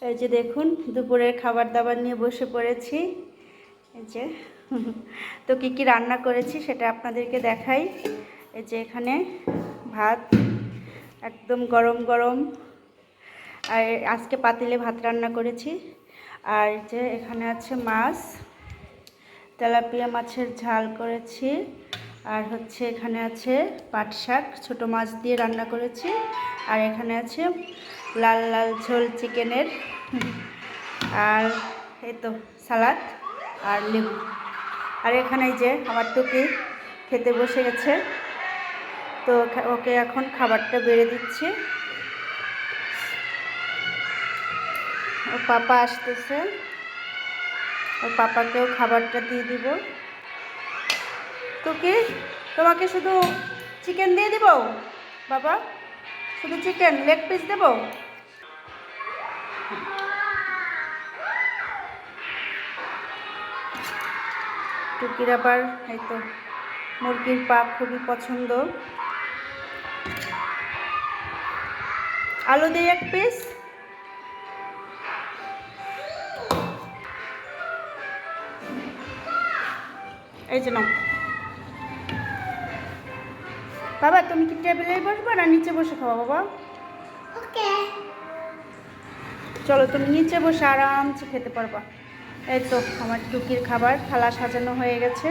এই যে দেখুন দুপুরের খাবার দাবার নিয়ে বসে পড়েছি। এই যে তো কী কী রান্না করেছি সেটা আপনাদেরকে দেখাই। এই যে এখানে ভাত একদম গরম গরম, আর আজকে পাতিলে ভাত রান্না করেছি। আর যে এখানে আছে মাছ, তেলাপিয়া মাছের ঝাল করেছি। আর হচ্ছে এখানে আছে পাট শাক ছোটো মাছ দিয়ে রান্না করেছি। আর এখানে আছে লাল লাল ঝোল চিকেনের। আর এই তো সালাদ আর লেবু। আর এখানে যে আমার টুকি খেতে বসে গেছে, তো ওকে এখন খাবারটা বেড়ে দিচ্ছি। ওর পাপা আসতেছে, ওর পাপাকেও খাবারটা দিয়ে দিব। টুকি তোমাকে শুধু চিকেন দিয়ে দিব বাবা, শুধু চিকেন লেগ পিস দেব? টুকির আবার এই তো মুরগির পা খুবই পছন্দ। আলু দিয়ে এক পিস। এই যে নাও বাবা, তুমি কি টেবিলে বসবা না নিচে বসে খাওয়া বাবা? ওকে, চলো তুমি নিচে বসে আরামসে খেতে পারবা। এই তো আমার টুকির খাবার থালা সাজানো হয়ে গেছে।